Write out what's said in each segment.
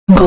Go.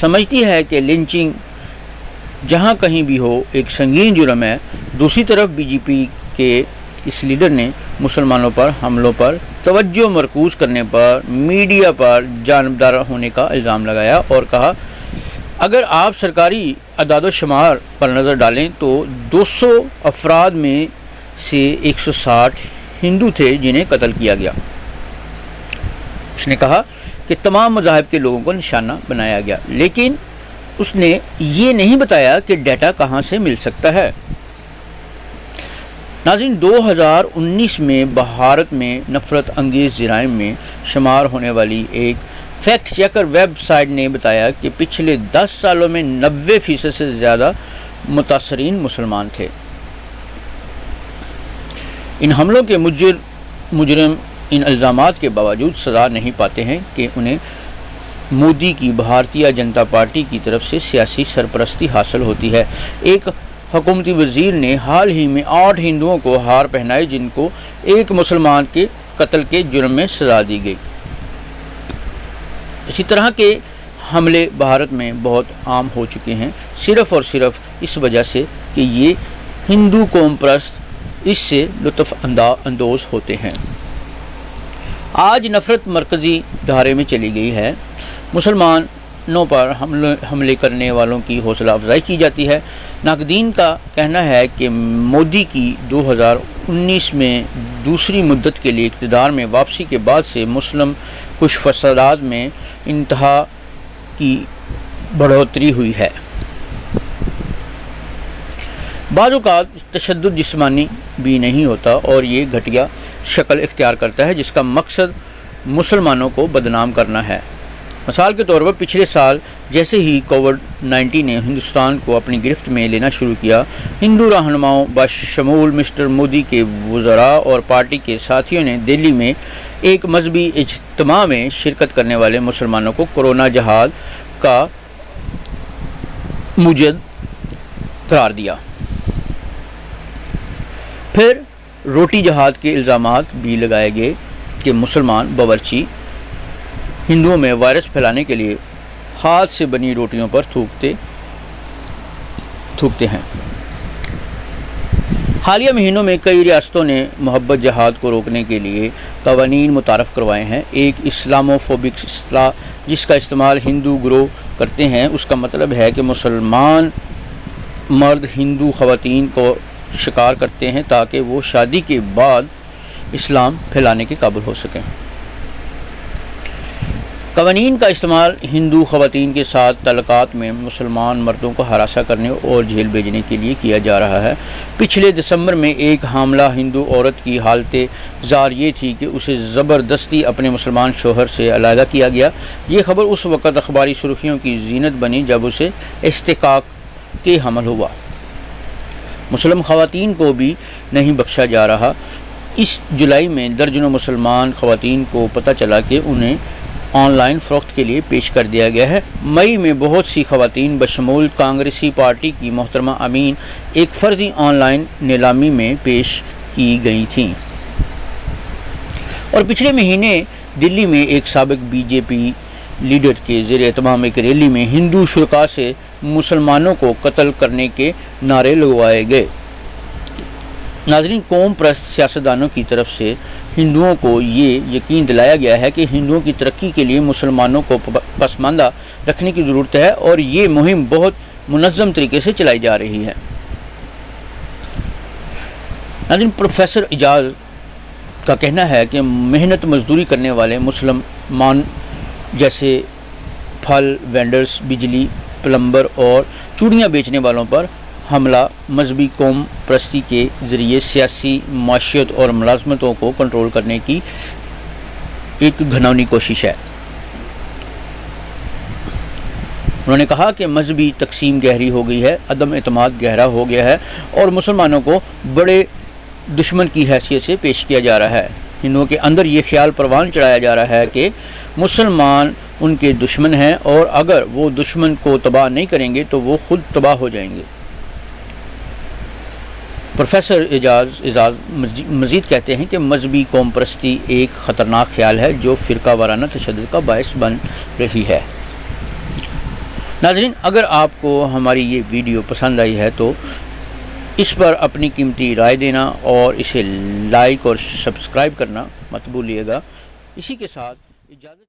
سمجھتی ہے کہ لنچنگ جہاں کہیں بھی ہو ایک سنگین جرم ہے۔ دوسری طرف بی جے پی کے اس لیڈر نے مسلمانوں پر حملوں پر توجہ مرکوز کرنے پر میڈیا پر جانبدار ہونے کا الزام لگایا اور کہا اگر آپ سرکاری اعداد و شمار پر نظر ڈالیں تو 200 افراد میں سے 160 ہندو تھے جنہیں قتل کیا گیا۔ اس نے کہا کہ تمام مذاہب کے لوگوں کو نشانہ بنایا گیا، لیکن اس نے یہ نہیں بتایا کہ ڈیٹا کہاں سے مل سکتا ہے۔ ناظرین، 2019 میں بھارت میں نفرت انگیز جرائم میں شمار ہونے والی ایک فیکٹ چیکر ویب سائٹ نے بتایا کہ پچھلے 10 سالوں میں 90% سے زیادہ متاثرین مسلمان تھے۔ ان حملوں کے مجرم ان الزامات کے باوجود سزا نہیں پاتے ہیں کہ انہیں مودی کی بھارتیہ جنتا پارٹی کی طرف سے سیاسی سرپرستی حاصل ہوتی ہے۔ ایک حکومتی وزیر نے حال ہی میں 8 ہندوؤں کو ہار پہنائے جن کو ایک مسلمان کے قتل کے جرم میں سزا دی گئی۔ اسی طرح کے حملے بھارت میں بہت عام ہو چکے ہیں، صرف اور صرف اس وجہ سے کہ یہ ہندو قوم پرست اس سے لطف اندوز ہوتے ہیں۔ آج نفرت مرکزی دھارے میں چلی گئی ہے۔ مسلمانوں پر حملے کرنے والوں کی حوصلہ افزائی کی جاتی ہے۔ ناقدین کا کہنا ہے کہ مودی کی 2019 میں دوسری مدت کے لیے اقتدار میں واپسی کے بعد سے مسلم کش فسادات میں انتہا کی بڑھوتری ہوئی ہے۔ بعض اوقات تشدد جسمانی بھی نہیں ہوتا اور یہ گھٹیا شکل اختیار کرتا ہے جس کا مقصد مسلمانوں کو بدنام کرنا ہے۔ مثال کے طور پر پچھلے سال جیسے ہی کووڈ-19 نے ہندوستان کو اپنی گرفت میں لینا شروع کیا، ہندو رہنماؤں بشمول مسٹر مودی کے وزراء اور پارٹی کے ساتھیوں نے دہلی میں ایک مذہبی اجتماع میں شرکت کرنے والے مسلمانوں کو کورونا جہاد کا مجد قرار دیا۔ پھر روٹی جہاد کے الزامات بھی لگائے گئے کہ مسلمان باورچی ہندوؤں میں وائرس پھیلانے کے لیے ہاتھ سے بنی روٹیوں پر تھوکتے ہیں۔ حالیہ مہینوں میں کئی ریاستوں نے محبت جہاد کو روکنے کے لیے قوانین متعارف کروائے ہیں۔ ایک اسلاموفوبک اصطلاح جس کا استعمال ہندو گروہ کرتے ہیں، اس کا مطلب ہے کہ مسلمان مرد ہندو خواتین کو شکار کرتے ہیں تاکہ وہ شادی کے بعد اسلام پھیلانے کے قابل ہو سکیں۔ قوانین کا استعمال ہندو خواتین کے ساتھ تعلقات میں مسلمان مردوں کو ہراساں کرنے اور جیل بھیجنے کے لیے کیا جا رہا ہے۔ پچھلے دسمبر میں ایک حاملہ ہندو عورت کی حالت زار یہ تھی کہ اسے زبردستی اپنے مسلمان شوہر سے علیحدہ کیا گیا۔ یہ خبر اس وقت اخباری سرخیوں کی زینت بنی جب اسے استحقاق کے حمل ہوا۔ مسلم خواتین کو بھی نہیں بخشا جا رہا۔ اس جولائی میں درجنوں مسلمان خواتین کو پتہ چلا کہ انہیں آن لائن فروخت کے لیے پیش کر دیا گیا ہے۔ مئی میں بہت سی خواتین بشمول کانگریسی پارٹی کی محترمہ امین ایک فرضی آن لائن نیلامی میں پیش کی گئی تھیں، اور پچھلے مہینے دلی میں ایک سابق بی جے پی لیڈر کے زیر اہتمام ایک ریلی میں ہندو شرکاء سے مسلمانوں کو قتل کرنے کے نعرے لگوائے گئے۔ ناظرین، قوم پرست سیاستدانوں کی طرف سے ہندوؤں کو یہ یقین دلایا گیا ہے کہ ہندوؤں کی ترقی کے لیے مسلمانوں کو پسماندہ رکھنے کی ضرورت ہے، اور یہ مہم بہت منظم طریقے سے چلائی جا رہی ہے۔ ناظرین، پروفیسر اعجاز کا کہنا ہے کہ محنت مزدوری کرنے والے مسلمان جیسے پھل وینڈرز، بجلی پلمبر اور چوڑیاں بیچنے والوں پر حملہ مذہبی قوم پرستی کے ذریعے سیاسی معیشت اور ملازمتوں کو کنٹرول کرنے کی ایک گھناؤنی کوشش ہے۔ انہوں نے کہا کہ مذہبی تقسیم گہری ہو گئی ہے، عدم اعتماد گہرا ہو گیا ہے اور مسلمانوں کو بڑے دشمن کی حیثیت سے پیش کیا جا رہا ہے۔ ہندوؤں کے اندر یہ خیال پروان چڑھایا جا رہا ہے کہ مسلمان ان کے دشمن ہیں اور اگر وہ دشمن کو تباہ نہیں کریں گے تو وہ خود تباہ ہو جائیں گے۔ پروفیسر اعجاز مزید کہتے ہیں کہ مذہبی قوم پرستی ایک خطرناک خیال ہے جو فرقہ وارانہ تشدد کا باعث بن رہی ہے۔ ناظرین، اگر آپ کو ہماری یہ ویڈیو پسند آئی ہے تو اس پر اپنی قیمتی رائے دینا اور اسے لائک اور سبسکرائب کرنا مت بھولیے گا۔ اسی کے ساتھ اجازت